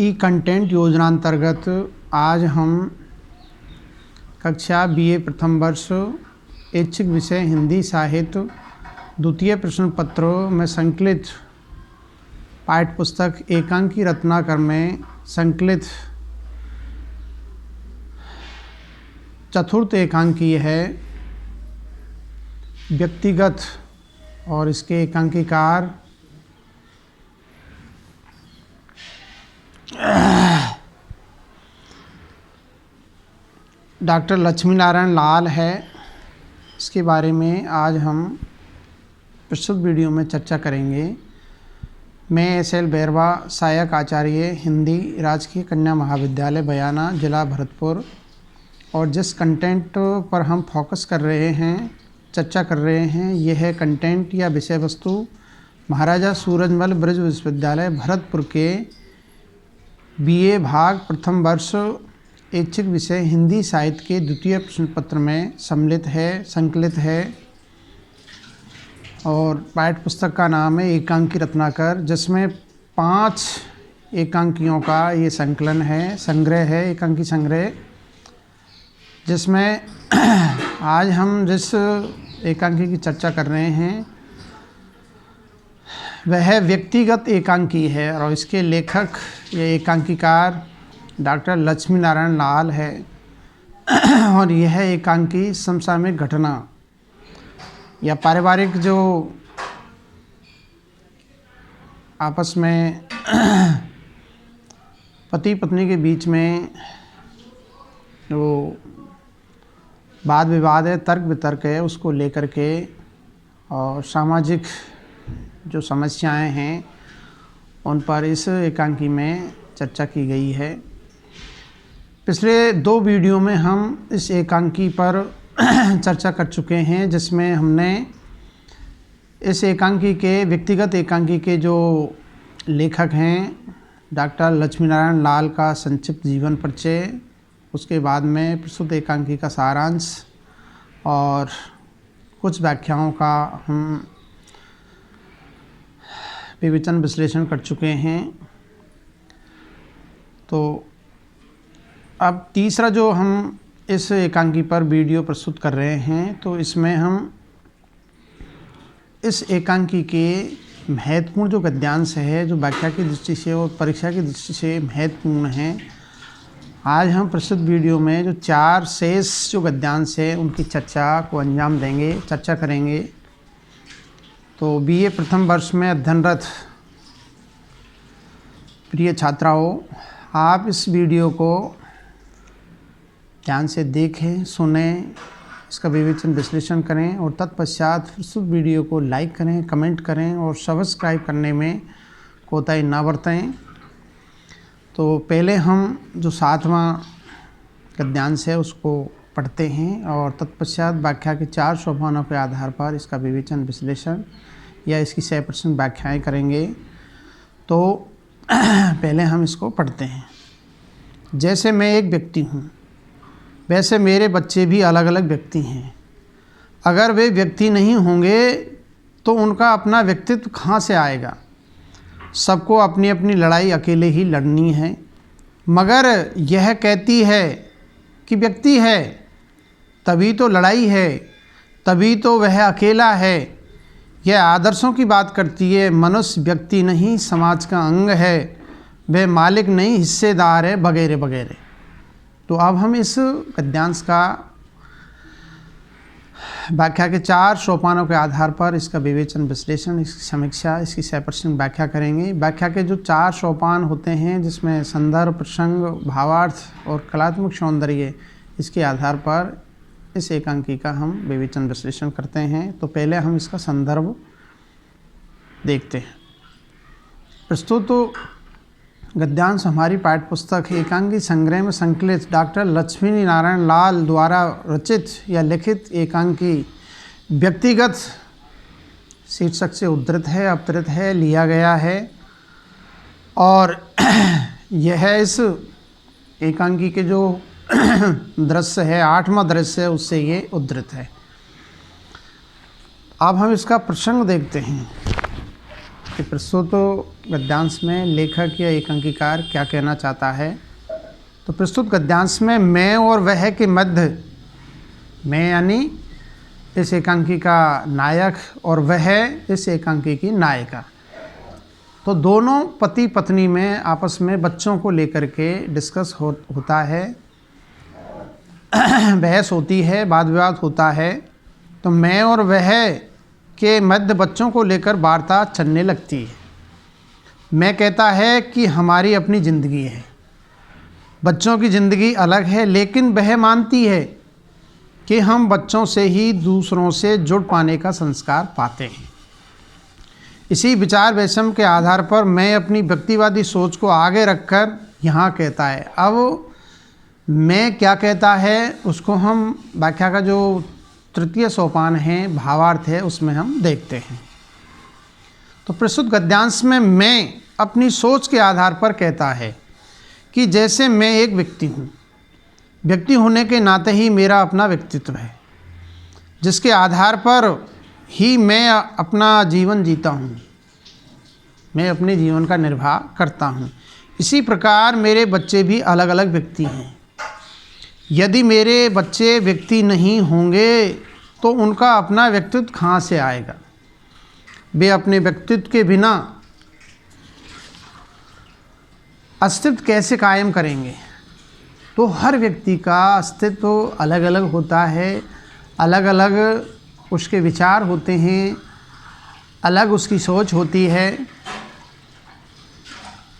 ई content योजना अंतर्गत आज हम कक्षा बीए प्रथम वर्ष ऐच्छिक विषय हिंदी साहित्य द्वितीय प्रश्न पत्रों में संकलित पाठ्य पुस्तक एकांकी रत्नाकर में संकलित चतुर्थ एकांकी है व्यक्तिगत और इसके एकांकीकार डॉक्टर लक्ष्मी नारायण लाल है। इसके बारे में आज हम प्रस्तुत वीडियो में चर्चा करेंगे। मैं एस.एल. बैरवा, सहायक आचार्य हिंदी, राजकीय कन्या महाविद्यालय बयाना, जिला भरतपुर। और जिस कंटेंट पर हम फोकस कर रहे हैं, चर्चा कर रहे हैं, यह है कंटेंट या विषय वस्तु महाराजा सूरजमल ब्रज विश्वविद्यालय भरतपुर के बीए भाग प्रथम वर्ष ऐच्छिक विषय हिंदी साहित्य के द्वितीय प्रश्न पत्र में संकलित है। और पाठ्य पुस्तक का नाम है एकांकी रत्नाकर, जिसमें 5 एकांकियों का ये संकलन है, संग्रह है, एकांकी संग्रह, जिसमें आज हम जिस एकांकी की चर्चा कर रहे हैं वह व्यक्तिगत एकांकी है और इसके लेखक या एकांकीकार डॉक्टर लक्ष्मी नारायण लाल है। और यह एकांकी समसामयिक घटना या पारिवारिक जो आपस में पति पत्नी के बीच में जो वाद विवाद है, तर्क वितर्क है, उसको लेकर के और सामाजिक जो समस्याएं हैं उन पर इस एकांकी में चर्चा की गई है। पिछले 2 वीडियो में हम इस एकांकी पर चर्चा कर चुके हैं, जिसमें हमने इस एकांकी के व्यक्तिगत एकांकी के जो लेखक हैं डॉक्टर लक्ष्मी नारायण लाल का संक्षिप्त जीवन परिचय, उसके बाद में प्रस्तुत एकांकी का सारांश और कुछ व्याख्याओं का हम विवेचन विश्लेषण कर चुके हैं। तो अब तीसरा जो हम इस एकांकी पर वीडियो प्रस्तुत कर रहे हैं, तो इसमें हम इस एकांकी के महत्वपूर्ण जो गद्यांश है, जो व्याख्या की दृष्टि से और परीक्षा की दृष्टि से महत्वपूर्ण है, आज हम प्रस्तुत वीडियो में जो 4 शेष जो गद्यांश है उनकी चर्चा को अंजाम देंगे, चर्चा करेंगे। तो बीए प्रथम वर्ष में अध्ययनरत प्रिय छात्राओं, आप इस वीडियो को ध्यान से देखें, सुनें, इसका विवेचन विश्लेषण करें और तत्पश्चात प्रस्तुत वीडियो को लाइक करें, कमेंट करें और सब्सक्राइब करने में कोताही ना बरतें। तो पहले हम जो 7वां गद्यांश है उसको पढ़ते हैं और तत्पश्चात व्याख्या के 4 सोपानों के आधार पर इसका विवेचन विश्लेषण या इसकी 100% व्याख्याएँ करेंगे। तो पहले हम इसको पढ़ते हैं। जैसे मैं एक व्यक्ति हूँ, वैसे मेरे बच्चे भी अलग अलग व्यक्ति हैं। अगर वे व्यक्ति नहीं होंगे तो उनका अपना व्यक्तित्व कहाँ से आएगा? सबको अपनी अपनी लड़ाई अकेले ही लड़नी है, मगर यह कहती है कि व्यक्ति है, तभी तो लड़ाई है, तभी तो वह अकेला है। यह आदर्शों की बात करती है, मनुष्य व्यक्ति नहीं समाज का अंग है, वह मालिक नहीं हिस्सेदार है, वगैरह वगैरह। तो अब हम इस गद्यांश का व्याख्या के 4 सोपानों के आधार पर इसका विवेचन विश्लेषण, इसकी समीक्षा, इसकी 100% व्याख्या करेंगे। व्याख्या के जो 4 सोपान होते हैं, जिसमें संदर्भ, प्रसंग, भावार्थ और कलात्मक सौंदर्य, इसके आधार पर इस एकांकी का हम विवेचन विश्लेषण करते हैं। तो पहले हम इसका संदर्भ देखते हैं। प्रस्तुत गद्यांश हमारी पाठ्य पुस्तक एकांकी संग्रह में संकलित डॉक्टर लक्ष्मी नारायण लाल द्वारा रचित या लिखित एकांकी व्यक्तिगत शीर्षक से उद्धृत है, अवतरित है, लिया गया है। और यह इस एकांकी के जो दृश्य है, 8वां दृश्य है, उससे ये उद्धृत है। अब हम इसका प्रसंग देखते हैं। कि प्रस्तुत गद्यांश में लेखक या एकांकीकार क्या कहना चाहता है। तो प्रस्तुत गद्यांश में मैं और वह के मध्य, मैं यानी इस एकांकी का नायक और वह इस एकांकी की नायिका, तो दोनों पति पत्नी में आपस में बच्चों को लेकर के डिस्कस होता है, बहस होती है, वाद विवाद होता है। तो मैं और वह के मध्य बच्चों को लेकर वार्ता चलने लगती है। मैं कहता है कि हमारी अपनी ज़िंदगी है, बच्चों की ज़िंदगी अलग है, लेकिन वह मानती है कि हम बच्चों से ही दूसरों से जुड़ पाने का संस्कार पाते हैं। इसी विचार वैषम्य के आधार पर मैं अपनी व्यक्तिवादी सोच को आगे रखकर यहाँ कहता है। अब मैं क्या कहता है उसको हम व्याख्या का जो तृतीय सोपान है, भावार्थ है, उसमें हम देखते हैं। तो प्रस्तुत गद्यांश में मैं अपनी सोच के आधार पर कहता है कि जैसे मैं एक व्यक्ति हूँ, व्यक्ति होने के नाते ही मेरा अपना व्यक्तित्व है, जिसके आधार पर ही मैं अपना जीवन जीता हूँ, मैं अपने जीवन का निर्वाह करता हूँ। इसी प्रकार मेरे बच्चे भी अलग अलग व्यक्ति हैं। यदि मेरे बच्चे व्यक्ति नहीं होंगे तो उनका अपना व्यक्तित्व कहाँ से आएगा? वे अपने व्यक्तित्व के बिना अस्तित्व कैसे कायम करेंगे? तो हर व्यक्ति का अस्तित्व अलग अलग होता है, अलग अलग उसके विचार होते हैं, अलग उसकी सोच होती है,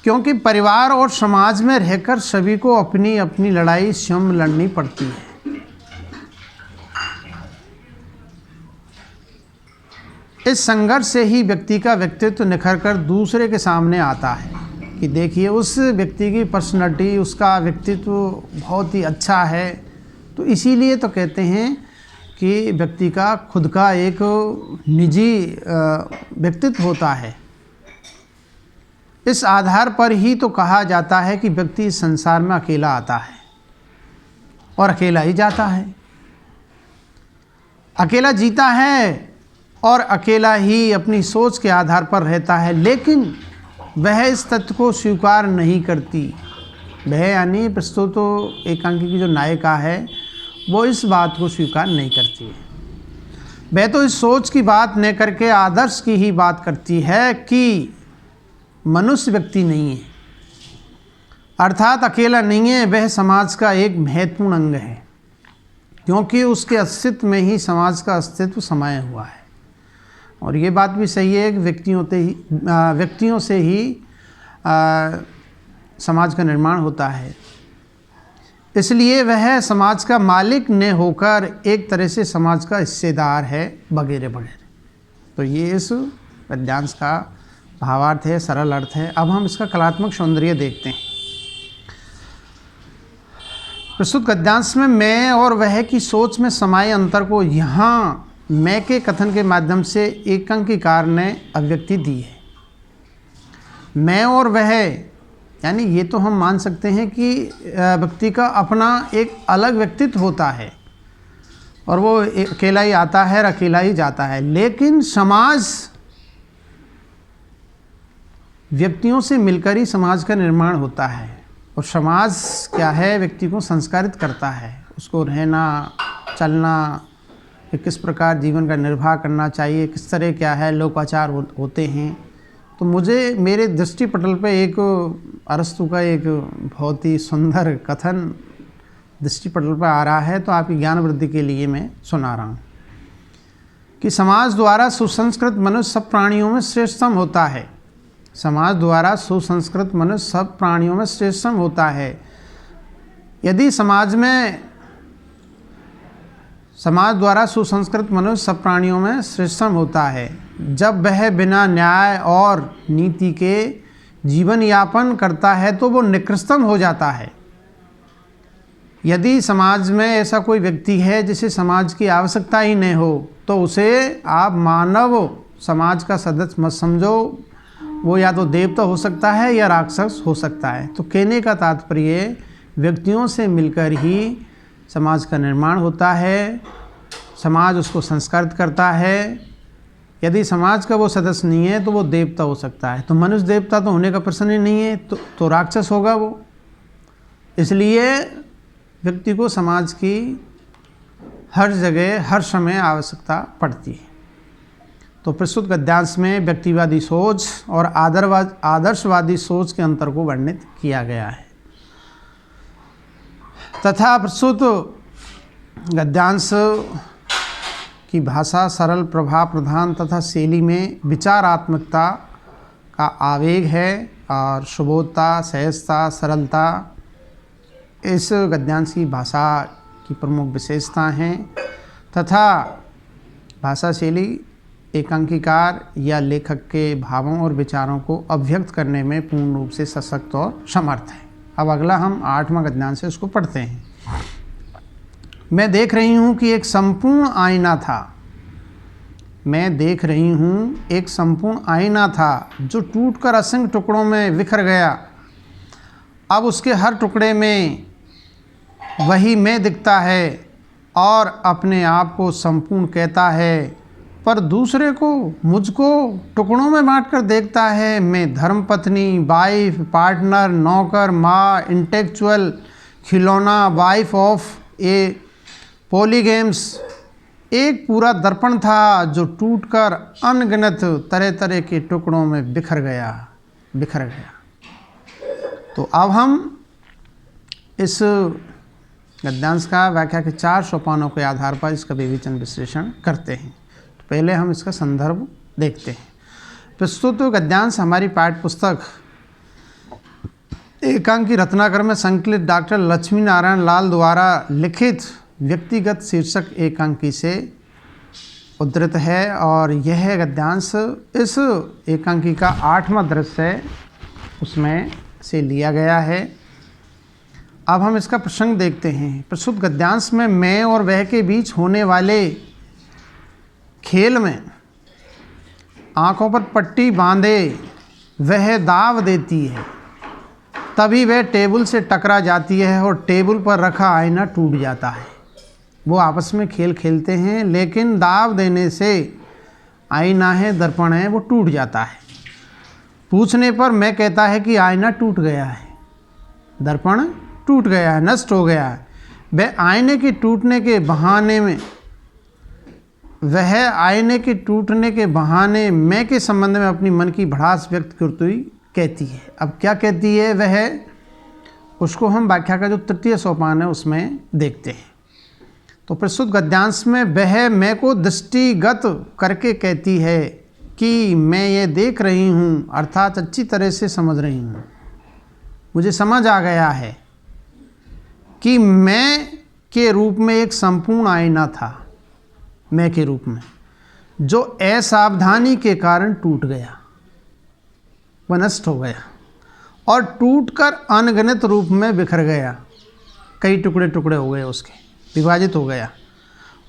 क्योंकि परिवार और समाज में रहकर सभी को अपनी अपनी लड़ाई स्वयं लड़नी पड़ती है। इस संघर्ष से ही व्यक्ति का व्यक्तित्व निखर कर दूसरे के सामने आता है कि देखिए उस व्यक्ति की पर्सनैलिटी, उसका व्यक्तित्व बहुत ही अच्छा है। तो इसीलिए तो कहते हैं कि व्यक्ति का खुद का एक निजी व्यक्तित्व होता है। इस आधार पर ही तो कहा जाता है कि व्यक्ति इस संसार में अकेला आता है और अकेला ही जाता है, अकेला जीता है और अकेला ही अपनी सोच के आधार पर रहता है। लेकिन वह इस तथ्य को स्वीकार नहीं करती। वह यानी प्रस्तुत एकांकी की जो नायिका है वो इस बात को स्वीकार नहीं करती है। वह तो इस सोच की बात न करके आदर्श की ही बात करती है कि मनुष्य व्यक्ति नहीं है, अर्थात अकेला नहीं है, वह समाज का एक महत्वपूर्ण अंग है, क्योंकि उसके अस्तित्व में ही समाज का अस्तित्व समाया हुआ है। और ये बात भी सही है कि व्यक्तियों से ही समाज का निर्माण होता है। इसलिए वह समाज का मालिक न होकर एक तरह से समाज का हिस्सेदार है, वगैरह वगैरह। तो ये इस गद्यांश का भावार्थ है, सरल अर्थ है। अब हम इसका कलात्मक सौंदर्य देखते हैं। प्रस्तुत गद्यांश में मैं और वह की सोच में समाये अंतर को यहाँ मैं के कथन के माध्यम से एकांकीकार ने अभिव्यक्ति दी है। मैं और वह यानी ये तो हम मान सकते हैं कि व्यक्ति का अपना एक अलग व्यक्तित्व होता है और वो अकेला ही आता है और अकेला ही जाता है। लेकिन समाज व्यक्तियों से मिलकर ही समाज का निर्माण होता है, और समाज क्या है, व्यक्ति को संस्कारित करता है, उसको रहना चलना, किस प्रकार जीवन का निर्वाह करना चाहिए, किस तरह क्या है लोकाचार होते हैं। तो मुझे मेरे दृष्टिपटल पे एक अरस्तु का एक बहुत ही सुंदर कथन दृष्टिपटल पर आ रहा है, तो आपकी ज्ञान वृद्धि के लिए मैं सुना रहा हूँ कि समाज द्वारा सुसंस्कृत मनुष्य सब प्राणियों में श्रेष्ठतम होता है। समाज द्वारा सुसंस्कृत मनुष्य सब प्राणियों में श्रेष्ठतम होता है। यदि समाज द्वारा सुसंस्कृत मनुष्य सब प्राणियों में श्रेष्ठतम होता है जब वह बिना न्याय और नीति के जीवन यापन करता है तो वो निकृष्टतम हो जाता है। यदि समाज में ऐसा कोई व्यक्ति है जिसे समाज की आवश्यकता ही नहीं हो तो उसे आप मानव समाज का सदस्य मत समझो। वो या तो देवता हो सकता है या राक्षस हो सकता है। तो कहने का तात्पर्य व्यक्तियों से मिलकर ही समाज का निर्माण होता है, समाज उसको संस्कृत करता है। यदि समाज का वो सदस्य नहीं है तो वो देवता हो सकता है, तो मनुष्य देवता तो होने का प्रश्न ही नहीं है, तो राक्षस होगा वो। इसलिए व्यक्ति को समाज की हर जगह हर समय आवश्यकता पड़ती है। तो प्रस्तुत गद्यांश में व्यक्तिवादी सोच और आदर्शवादी सोच के अंतर को वर्णित किया गया है तथा प्रस्तुत गद्यांश की भाषा सरल, प्रभाव प्रधान तथा शैली में विचारात्मकता का आवेग है और सुबोधता, सहजता, सरलता इस गद्यांश की भाषा की प्रमुख विशेषता हैं तथा भाषा शैली एकांकीकार या लेखक के भावों और विचारों को अभिव्यक्त करने में पूर्ण रूप से सशक्त और समर्थ है। अब अगला हम 8वां गद्यांश से उसको पढ़ते हैं। मैं देख रही हूँ कि एक संपूर्ण आईना था। मैं देख रही हूँ एक संपूर्ण आईना था जो टूटकर असंख्य टुकड़ों में बिखर गया। अब उसके हर टुकड़े में वही मैं दिखता है और अपने आप को संपूर्ण कहता है, पर दूसरे को, मुझको टुकड़ों में बांटकर देखता है। मैं धर्मपत्नी, वाइफ, पार्टनर, नौकर, माँ, इंटेलेक्चुअल, खिलौना, वाइफ ऑफ ए पॉलीगेम्स एक पूरा दर्पण था जो टूटकर अनगिनत तरह तरह के टुकड़ों में बिखर गया। तो अब हम इस गद्यांश का व्याख्या के 4 सोपानों के आधार पर इसका विवेचन विश्लेषण करते हैं। तो पहले हम इसका संदर्भ देखते हैं। प्रस्तुत गद्यांश हमारी पाठ्य पुस्तक एकांकी रत्नाकर में संकलित डॉक्टर लक्ष्मी नारायण लाल द्वारा लिखित व्यक्तिगत शीर्षक एकांकी से उद्धृत है और यह गद्यांश इस एकांकी का 8वां दृश्य है उसमें से लिया गया है। अब हम इसका प्रसंग देखते हैं। प्रस्तुत गद्यांश में मैं और वह के बीच होने वाले खेल में आंखों पर पट्टी बांधे वह दाव देती है, तभी वह टेबल से टकरा जाती है और टेबल पर रखा आईना टूट जाता है। वो आपस में खेल खेलते हैं, लेकिन दाव देने से आईना है, दर्पण है, वो टूट जाता है। पूछने पर मैं कहता है कि आईना टूट गया है, दर्पण टूट गया है, नष्ट हो गया है। वह आईने के टूटने के बहाने मैं के संबंध में अपनी मन की भड़ास व्यक्त करती हुई कहती है। अब क्या कहती है वह, उसको हम व्याख्या का जो 3य सोपान है उसमें देखते हैं। तो प्रस्तुत गद्यांश में वह मैं को दृष्टिगत करके कहती है कि मैं ये देख रही हूँ, अर्थात अच्छी तरह से समझ रही हूँ, मुझे समझ आ गया है कि मैं के रूप में एक संपूर्ण आईना था, मैं के रूप में, जो असावधानी के कारण टूट गया, वह नष्ट हो गया और टूटकर अनगिनत रूप में बिखर गया। कई टुकड़े टुकड़े हो गए, उसके विभाजित हो गया।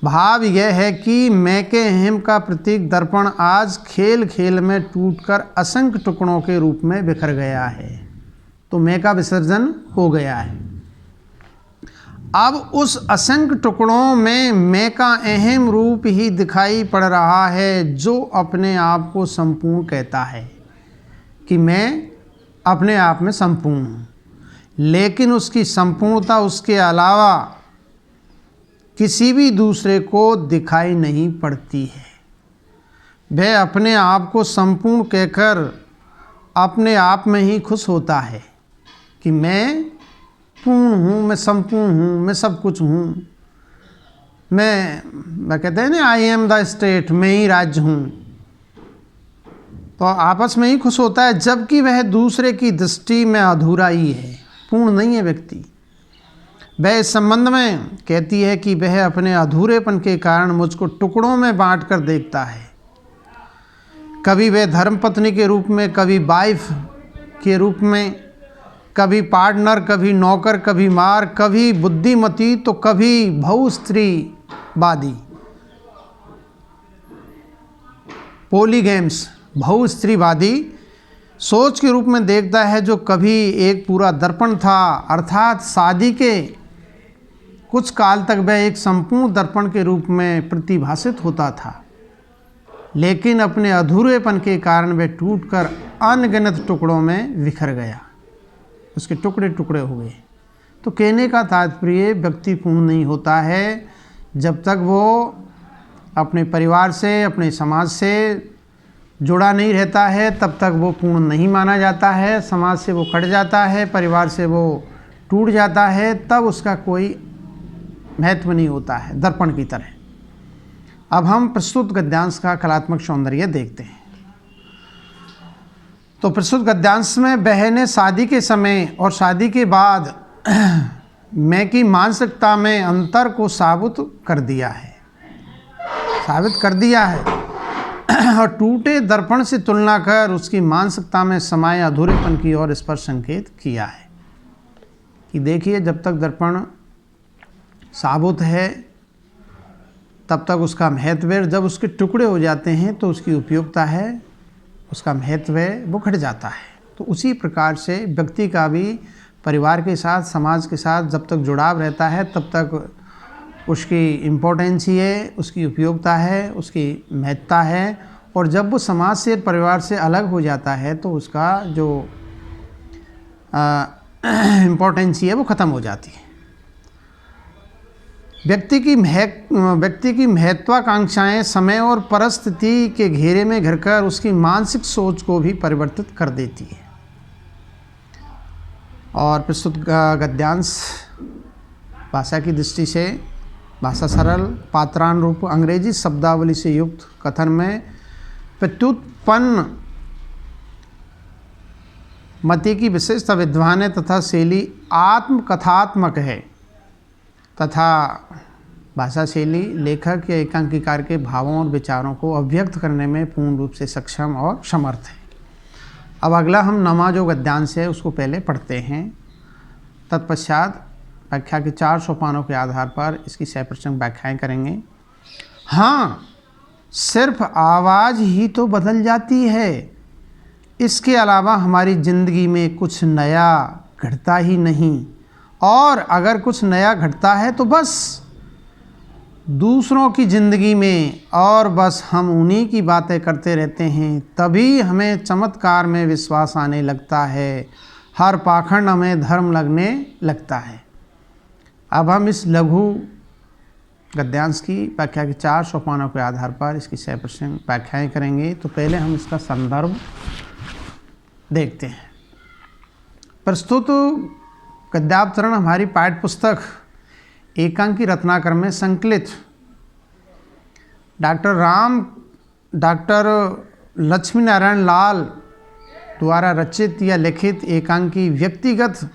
भाव यह है कि मैं के अहम का प्रतीक दर्पण आज खेल खेल में टूटकर असंख्य टुकड़ों के रूप में बिखर गया है। तो मैं का विसर्जन हो गया है। अब उस असंख्य टुकड़ों में मैं का अहम रूप ही दिखाई पड़ रहा है, जो अपने आप को संपूर्ण कहता है कि मैं अपने आप में संपूर्ण हूँ, लेकिन उसकी संपूर्णता उसके अलावा किसी भी दूसरे को दिखाई नहीं पड़ती है। वह अपने आप को संपूर्ण कहकर अपने आप में ही खुश होता है कि मैं पूर्ण हूँ, मैं संपूर्ण हूँ, मैं सब कुछ हूँ, मैं कहते हैं ना, आई एम द स्टेट, मैं ही राज्य हूँ। तो आपस में ही खुश होता है, जबकि वह दूसरे की दृष्टि में अधूरा ही है, पूर्ण नहीं है व्यक्ति। वह इस संबंध में कहती है कि वह अपने अधूरेपन के कारण मुझको टुकड़ों में बांट कर देखता है। कभी वह धर्मपत्नी के रूप में, कभी वाइफ के रूप में, कभी पार्टनर, कभी नौकर, कभी मार, कभी बुद्धिमती, तो कभी बहुस्त्रीवादी, पॉलीगेम्स, बहुस्त्रीवादी सोच के रूप में देखता है, जो कभी एक पूरा दर्पण था, अर्थात शादी के कुछ काल तक वह एक संपूर्ण दर्पण के रूप में प्रतिभासित होता था। लेकिन अपने अधूरेपन के कारण वह टूटकर अनगिनत टुकड़ों में बिखर गया, उसके टुकड़े टुकड़े हो गए। तो कहने का तात्पर्य व्यक्ति पूर्ण नहीं होता है जब तक वो अपने परिवार से, अपने समाज से जुड़ा नहीं रहता है, तब तक वो पूर्ण नहीं माना जाता है। समाज से वो कट जाता है, परिवार से वो टूट जाता है, तब उसका कोई महत्व नहीं होता है, दर्पण की तरह। अब हम प्रस्तुत गद्यांश का कलात्मक सौंदर्य देखते हैं। तो प्रस्तुत गद्यांश में बहन शादी के समय और शादी के बाद मैं की मानसिकता में अंतर को साबित कर दिया है और टूटे दर्पण से तुलना कर उसकी मानसिकता में समाये अधूरेपन की ओर स्पष्ट संकेत किया है कि देखिए, जब तक दर्पण साबुत है तब तक उसका महत्व है, जब उसके टुकड़े हो जाते हैं तो उसकी उपयोगिता है, उसका महत्व है, वो घट जाता है। तो उसी प्रकार से व्यक्ति का भी परिवार के साथ, समाज के साथ जब तक जुड़ाव रहता है तब तक उसकी इम्पोर्टेंस ही है, उसकी उपयोगिता है, उसकी महत्ता है। और जब वो समाज से, परिवार से अलग हो जाता है तो उसका जो इम्पोर्टेंस ही है वो ख़त्म हो जाती है। व्यक्ति की महत्वाकांक्षाएं समय और परिस्थिति के घेरे में घिरकर उसकी मानसिक सोच को भी परिवर्तित कर देती है। और प्रस्तुत गद्यांश भाषा की दृष्टि से भाषा सरल, पात्रानुरूप, अंग्रेजी शब्दावली से युक्त, कथन में प्रत्युत्पन्न मति की विशेषता विद्वान है तथा शैली आत्मकथात्मक है तथा भाषा शैली लेखक या एकांकीकार के भावों और विचारों को अभिव्यक्त करने में पूर्ण रूप से सक्षम और समर्थ है। अब अगला हम नमा जो गद्यांश है उसको पहले पढ़ते हैं, तत्पश्चात व्याख्या के 4 सोपानों के आधार पर इसकी 100% व्याख्याएँ करेंगे। हाँ, सिर्फ आवाज़ ही तो बदल जाती है, इसके अलावा हमारी ज़िंदगी में कुछ नया घटता ही नहीं, और अगर कुछ नया घटता है तो बस दूसरों की ज़िंदगी में, और बस हम उन्हीं की बातें करते रहते हैं, तभी हमें चमत्कार में विश्वास आने लगता है, हर पाखंड हमें धर्म लगने लगता है। अब हम इस लघु गद्यांश की व्याख्या के 4 सोपानों के आधार पर इसकी 100% व्याख्याएँ करेंगे। तो पहले हम इसका संदर्भ देखते हैं। प्रस्तुत गद्यावतरण हमारी पाठ्य पुस्तक एकांकी रत्नाकर में संकलित डॉक्टर लक्ष्मी नारायण लाल द्वारा रचित या लिखित एकांकी व्यक्तिगत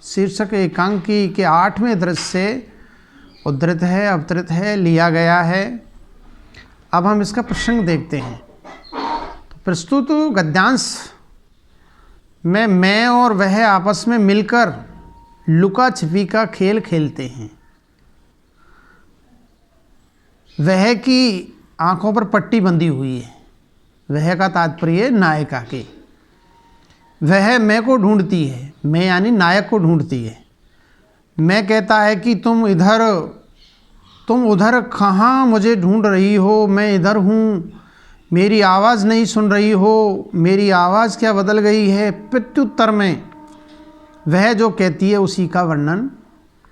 शीर्षक एकांकी के 8वें दृश्य से उद्धृत है, अवतरित है, लिया गया है। अब हम इसका प्रसंग देखते हैं। तो प्रस्तुत गद्यांश में मैं और वह आपस में मिलकर लुका छिपी का खेल खेलते हैं। वह की आंखों पर पट्टी बंधी हुई है, वह का तात्पर्य नायिका के। वह मैं को ढूंढती है, मैं यानी नायक को ढूंढती है। मैं कहता है कि तुम उधर कहाँ मुझे ढूंढ रही हो, मैं इधर हूँ, मेरी आवाज़ नहीं सुन रही हो, मेरी आवाज़ क्या बदल गई है। प्रत्युत्तर में वह जो कहती है उसी का वर्णन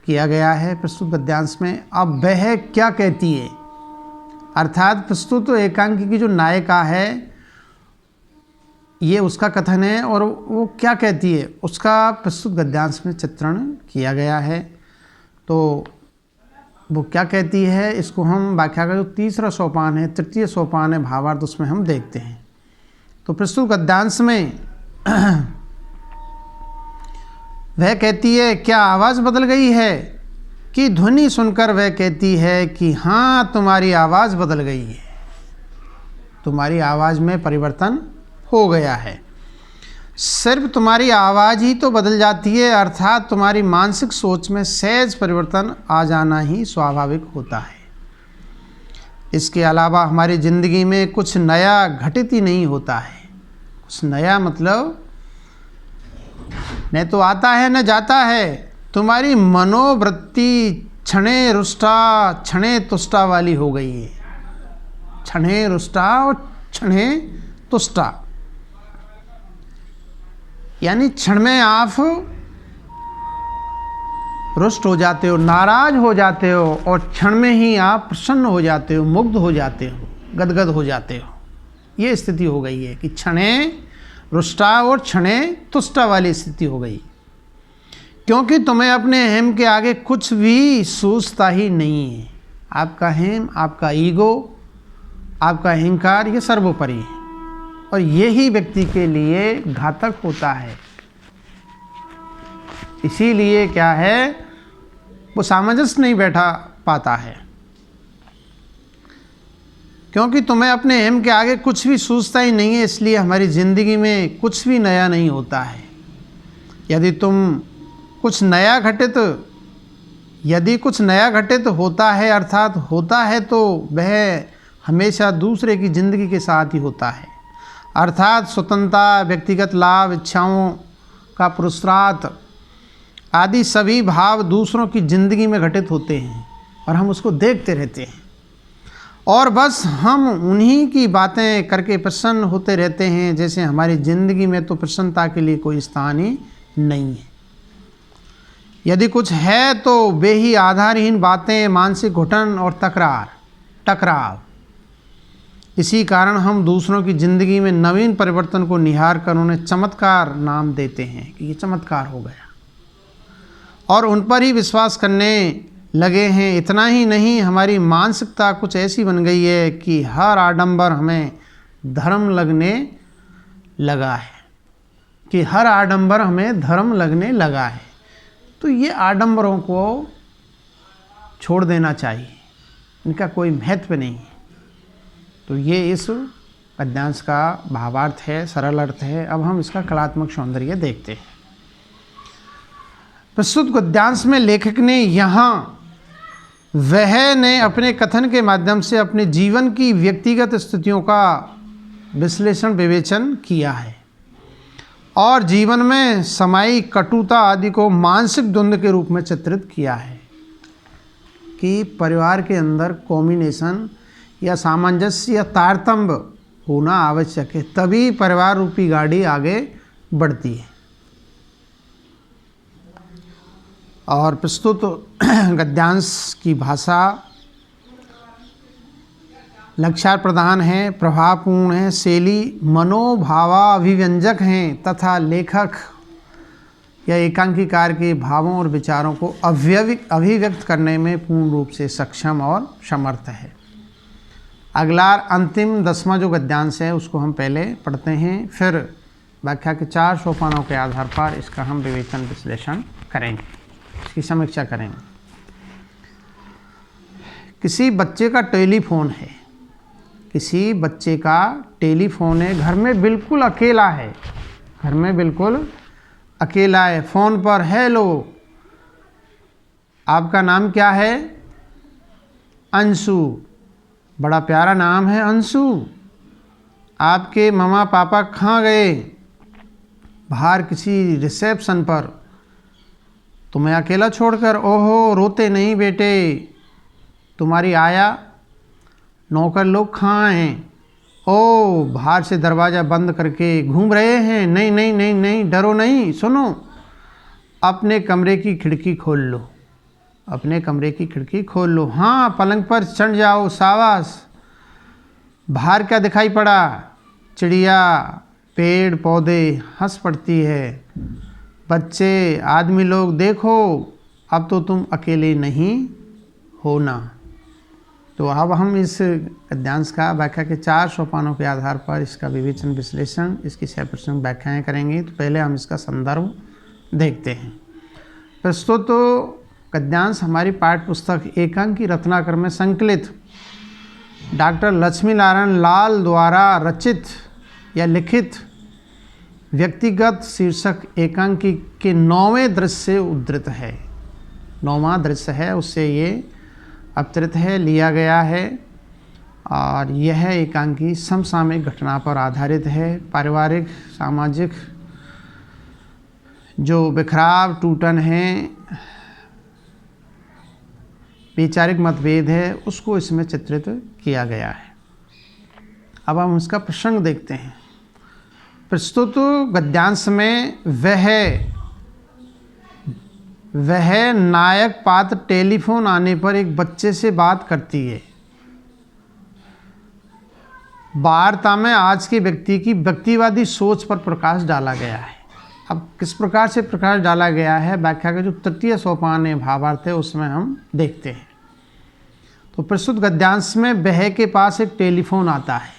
किया गया है प्रस्तुत गद्यांश में। अब वह क्या कहती है, अर्थात प्रस्तुत एकांकी की जो नायिका है ये उसका कथन है, और वो क्या कहती है उसका प्रस्तुत गद्यांश में चित्रण किया गया है। तो वो क्या कहती है, इसको हम व्याख्या का जो 3रा सोपान है, 3य सोपान है भावार्थ, उसमें हम देखते हैं। तो प्रस्तुत गद्यांश में वह कहती है, क्या आवाज़ बदल गई है, कि ध्वनि सुनकर वह कहती है कि हाँ तुम्हारी आवाज़ बदल गई है, तुम्हारी आवाज़ में परिवर्तन हो गया है। सिर्फ तुम्हारी आवाज़ ही तो बदल जाती है, अर्थात तुम्हारी मानसिक सोच में सहज परिवर्तन आ जाना ही स्वाभाविक होता है। इसके अलावा हमारी ज़िंदगी में कुछ नया घटित ही नहीं होता है। कुछ नया मतलब न तो आता है न जाता है। तुम्हारी मनोवृत्ति क्षणे रुष्टा क्षणे तुष्टा वाली हो गई है। क्षणे रुष्टा और क्षणे तुष्टा, यानी क्षण में आप रुष्ट हो जाते हो, नाराज हो जाते हो, और क्षण में ही आप प्रसन्न हो जाते हो, मुग्ध हो जाते हो, गदगद हो जाते हो। ये स्थिति हो गई है कि क्षणे रुष्टा और क्षणे तुष्टा वाली स्थिति हो गई, क्योंकि तुम्हें अपने अहम के आगे कुछ भी सूझता ही नहीं है। आपका अहम, आपका ईगो, आपका अहंकार, ये सर्वोपरि है, और यही व्यक्ति के लिए घातक होता है। इसीलिए क्या है, वो सामंजस्य नहीं बैठा पाता है, क्योंकि तुम्हें अपने अहम के आगे कुछ भी सूझता ही नहीं है। इसलिए हमारी ज़िंदगी में कुछ भी नया नहीं होता है। यदि कुछ नया घटित होता है, अर्थात होता है, तो वह हमेशा दूसरे की ज़िंदगी के साथ ही होता है। अर्थात स्वतंत्रता, व्यक्तिगत लाभ, इच्छाओं का पुरुषार्थ आदि सभी भाव दूसरों की ज़िंदगी में घटित होते हैं, और हम उसको देखते रहते हैं, और बस हम उन्हीं की बातें करके प्रसन्न होते रहते हैं, जैसे हमारी ज़िंदगी में तो प्रसन्नता के लिए कोई स्थान ही नहीं है। यदि कुछ है तो वे ही आधारहीन बातें, मानसिक घुटन और टकराव। इसी कारण हम दूसरों की ज़िंदगी में नवीन परिवर्तन को निहार कर उन्हें चमत्कार नाम देते हैं कि ये चमत्कार हो गया, और उन पर ही विश्वास करने लगे हैं। इतना ही नहीं, हमारी मानसिकता कुछ ऐसी बन गई है कि हर आडंबर हमें धर्म लगने लगा है, तो ये आडंबरों को छोड़ देना चाहिए, इनका कोई महत्व नहीं है। तो ये इस पद्यांश का भावार्थ है, सरल अर्थ है। अब हम इसका कलात्मक सौंदर्य देखते हैं। प्रस्तुत गद्यांश में लेखक ने अपने कथन के माध्यम से अपने जीवन की व्यक्तिगत स्थितियों का विश्लेषण विवेचन किया है, और जीवन में समाई कटुता आदि को मानसिक द्वंद्व के रूप में चित्रित किया है कि परिवार के अंदर कॉम्बिनेशन या सामंजस्य या तारतम्य होना आवश्यक है, तभी परिवार रूपी गाड़ी आगे बढ़ती है। और प्रस्तुत गद्यांश की भाषा लक्ष्यार्थ प्रधान है, प्रभावपूर्ण है, शैली मनोभावाभिव्यंजक हैं, तथा लेखक या एकांकीकार के भावों और विचारों को अभिव्यक्त करने में पूर्ण रूप से सक्षम और समर्थ है। अगला अंतिम 10वां जो गद्यांश है उसको हम पहले पढ़ते हैं, फिर व्याख्या के 4 सोपानों के आधार पर इसका हम विवेचन विश्लेषण करेंगे, इसकी समीक्षा करेंगे। किसी बच्चे का टेलीफोन है, घर में बिल्कुल अकेला है, फ़ोन पर हेलो, आपका नाम क्या है? अंशु, बड़ा प्यारा नाम है अंशु। आपके मम्मा पापा कहाँ गए? बाहर किसी रिसेप्शन पर, तुम्हें अकेला छोड़कर। ओहो, रोते नहीं बेटे, तुम्हारी आया नौकर लोग कहाँ हैं? ओ, बाहर से दरवाज़ा बंद करके घूम रहे हैं। नहीं नहीं नहीं नहीं, डरो नहीं, सुनो, अपने कमरे की खिड़की खोल लो। हाँ, पलंग पर चढ़ जाओ, शाबाश। बाहर क्या दिखाई पड़ा? चिड़िया, पेड़ पौधे, हंस पड़ती है, बच्चे, आदमी लोग, देखो अब तो तुम अकेले नहीं हो ना। तो अब हम इस गद्यांश का व्याख्या के 4 सोपानों के आधार पर इसका विवेचन विश्लेषण, इसकी 6% व्याख्याएँ करेंगे। तो पहले हम इसका संदर्भ देखते हैं। प्रस्तुत गद्यांश हमारी पाठ्य पुस्तक एकांकी रत्नाकर में संकलित डॉक्टर लक्ष्मी नारायण लाल द्वारा रचित या लिखित व्यक्तिगत शीर्षक एकांकी के 9वें दृश्य से उद्धृत है। 9वां दृश्य है, उससे ये अवतरित है, लिया गया है। और यह एकांकी समसामयिक घटना पर आधारित है। पारिवारिक सामाजिक जो बिखराव टूटन है, वैचारिक मतभेद है, उसको इसमें चित्रित किया गया है। अब हम इसका प्रसंग देखते हैं। प्रस्तुत गद्यांश में वह नायक पात्र टेलीफोन आने पर एक बच्चे से बात करती है। वार्ता में आज के व्यक्ति की व्यक्तिवादी सोच पर प्रकाश डाला गया है। अब किस प्रकार से प्रकाश डाला गया है, व्याख्या का जो तृतीय सोपान है भावार्थ है उसमें हम देखते हैं। तो प्रस्तुत गद्यांश में वह के पास एक टेलीफोन आता है।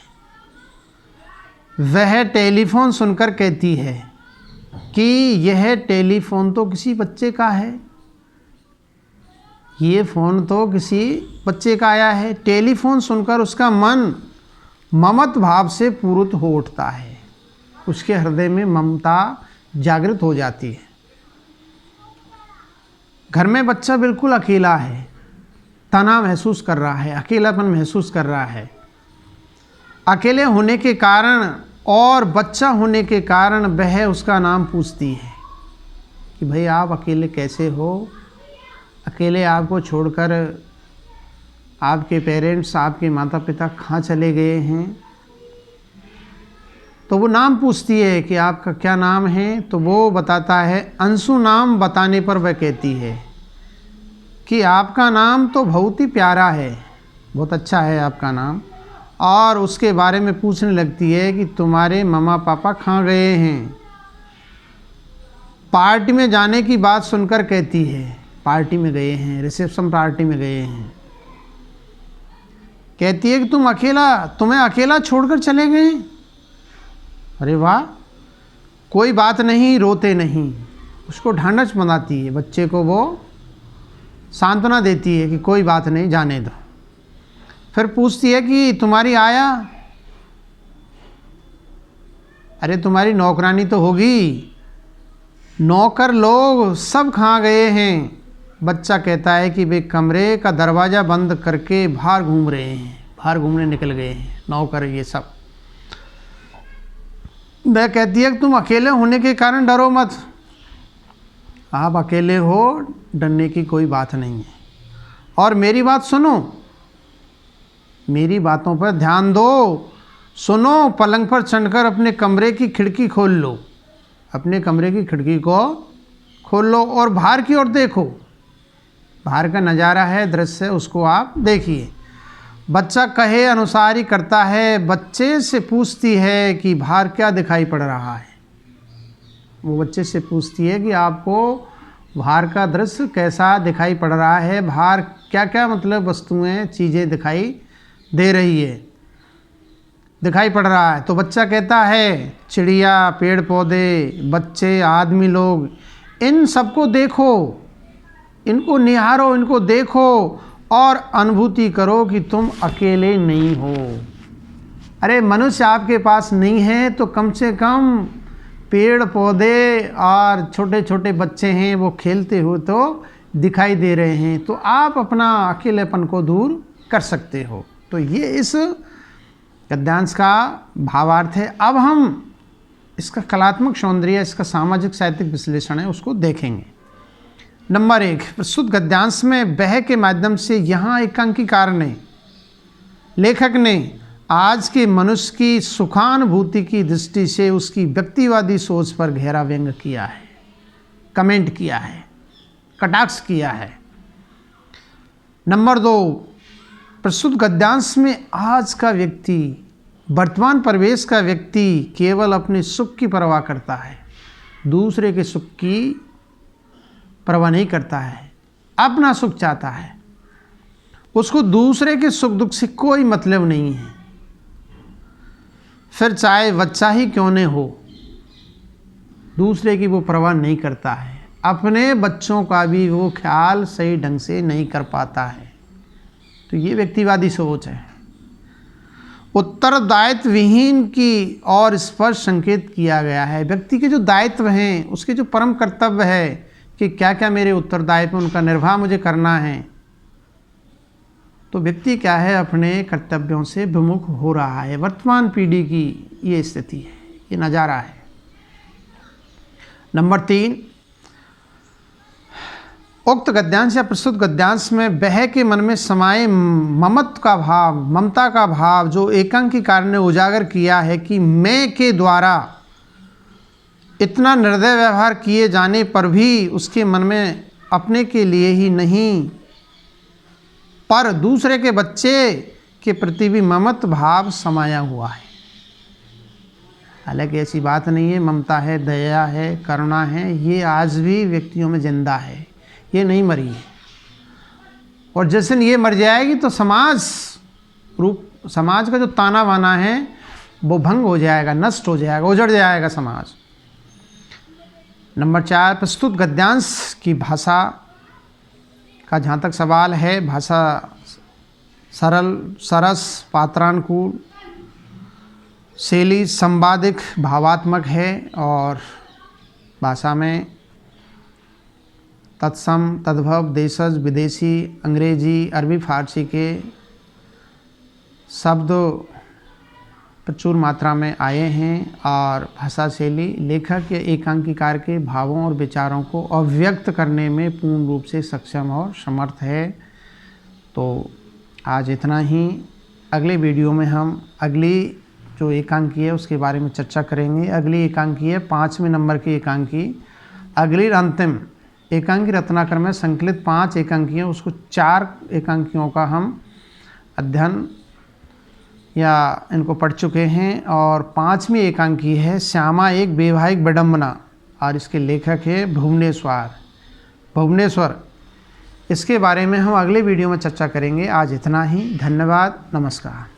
वह टेलीफोन सुनकर कहती है कि यह टेलीफोन तो किसी बच्चे का है, ये फ़ोन तो किसी बच्चे का आया है। टेलीफोन सुनकर उसका मन ममत भाव से पूरित हो उठता है, उसके हृदय में ममता जागृत हो जाती है। घर में बच्चा बिल्कुल अकेला है, तनाव महसूस कर रहा है, अकेलापन महसूस कर रहा है। अकेले होने के कारण और बच्चा होने के कारण वह उसका नाम पूछती है कि भाई आप अकेले कैसे हो, अकेले आपको छोड़कर आपके पेरेंट्स, आपके माता पिता कहाँ चले गए हैं। तो वो नाम पूछती है कि आपका क्या नाम है, तो वो बताता है। अंशु नाम बताने पर वह कहती है कि आपका नाम तो बहुत ही प्यारा है, बहुत अच्छा है आपका नाम। और उसके बारे में पूछने लगती है कि तुम्हारे मम्मा पापा कहाँ गए हैं। पार्टी में जाने की बात सुनकर कहती है पार्टी में गए हैं, रिसेप्शन पार्टी में गए हैं। कहती है कि तुम्हें अकेला छोड़कर चले गए। अरे वाह, कोई बात नहीं, रोते नहीं। उसको ढांढस बनाती है, बच्चे को वो सांत्वना देती है कि कोई बात नहीं, जाने दो। फिर पूछती है कि तुम्हारी आया, अरे तुम्हारी नौकरानी तो होगी, नौकर लोग सब कहाँ गए हैं। बच्चा कहता है कि वे कमरे का दरवाज़ा बंद करके बाहर घूम रहे हैं, बाहर घूमने निकल गए हैं नौकर ये सब। वह कहती है कि तुम अकेले होने के कारण डरो मत, आप अकेले हो, डरने की कोई बात नहीं है। और मेरी बात सुनो, मेरी बातों पर ध्यान दो, सुनो। पलंग पर चढ़कर अपने कमरे की खिड़की खोल लो, अपने कमरे की खिड़की को खोल लो और बाहर की ओर देखो। बाहर का नज़ारा है, दृश्य, उसको आप देखिए। बच्चा कहे अनुसार ही करता है। बच्चे से पूछती है कि बाहर क्या दिखाई पड़ रहा है। वो बच्चे से पूछती है कि आपको बाहर का दृश्य कैसा दिखाई पड़ रहा है, बाहर क्या क्या मतलब वस्तुएं, चीज़ें दिखाई दे रही है, दिखाई पड़ रहा है। तो बच्चा कहता है चिड़िया, पेड़ पौधे, बच्चे, आदमी लोग, इन सबको देखो, इनको निहारो, इनको देखो और अनुभूति करो कि तुम अकेले नहीं हो। अरे मनुष्य आपके पास नहीं है तो कम से कम पेड़ पौधे और छोटे छोटे बच्चे हैं, वो खेलते हुए तो दिखाई दे रहे हैं, तो आप अपना अकेलेपन को दूर कर सकते हो। तो ये इस गद्यांश का भावार्थ है। अब हम इसका कलात्मक सौंदर्य, इसका सामाजिक साहित्यिक विश्लेषण है, उसको देखेंगे। नंबर 1, प्रस्तुत गद्यांश में वह के माध्यम से यहाँ एकांकीकार ने, लेखक ने आज के मनुष्य की सुखानुभूति की दृष्टि से उसकी व्यक्तिवादी सोच पर गहरा व्यंग किया है, कमेंट किया है, कटाक्ष किया है। नंबर 2, प्रस्तुत गद्यांश में आज का व्यक्ति, वर्तमान परिवेश का व्यक्ति केवल अपने सुख की परवाह करता है, दूसरे के सुख की परवाह नहीं करता है, अपना सुख चाहता है, उसको दूसरे के सुख दुख से कोई मतलब नहीं है। फिर चाहे बच्चा ही क्यों न हो, दूसरे की वो परवाह नहीं करता है, अपने बच्चों का भी वो ख्याल सही ढंग से नहीं कर पाता है। तो ये व्यक्तिवादी सोच है। उत्तरदायित्व विहीन की और इस पर संकेत किया गया है। व्यक्ति के जो दायित्व हैं, उसके जो परम कर्तव्य है कि क्या क्या मेरे उत्तरदायित्व, उनका निर्वाह मुझे करना है, तो व्यक्ति क्या है, अपने कर्तव्यों से विमुख हो रहा है। वर्तमान पीढ़ी की ये स्थिति है, ये नज़ारा है। नंबर 3, उक्त गद्यांश या प्रस्तुत गद्यांश में वह के मन में समाये ममत्व का भाव, ममता का भाव जो एकांकीकार ने उजागर किया है कि मैं के द्वारा इतना निर्दय व्यवहार किए जाने पर भी उसके मन में अपने के लिए ही नहीं पर दूसरे के बच्चे के प्रति भी ममत्व भाव समाया हुआ है। हालांकि ऐसी बात नहीं है, ममता है, दया है, करुणा है, ये आज भी व्यक्तियों में जिंदा है, ये नहीं मरी है। और जिस दिन ये मर जाएगी तो समाज का जो ताना बाना है वो भंग हो जाएगा, नष्ट हो जाएगा, उजड़ जाएगा समाज। नंबर 4, प्रस्तुत गद्यांश की भाषा का जहाँ तक सवाल है, भाषा सरल, सरस, पात्रानुकूल, शैली संवादिक, भावात्मक है और भाषा में तत्सम, तद्भव, देशज, विदेशी, अंग्रेजी, अरबी, फारसी के शब्द प्रचुर मात्रा में आए हैं और भाषा शैली लेखक या एकांकीकार के भावों और विचारों को अभिव्यक्त करने में पूर्ण रूप से सक्षम और समर्थ है। तो आज इतना ही। अगले वीडियो में हम अगली जो एकांकी है उसके बारे में चर्चा करेंगे। अगली एकांकी है 5वें नंबर की एकांकी। अगली अंतिम एकांकी रत्नाकर में संकलित 5 एकांकियाँ, उसको 4 एकांकियों का हम अध्ययन या इनको पढ़ चुके हैं और 5वीं एकांकी है श्यामा एक वैवाहिक विडंबना और इसके लेखक है भुवनेश्वर। इसके बारे में हम अगले वीडियो में चर्चा करेंगे। आज इतना ही। धन्यवाद। नमस्कार।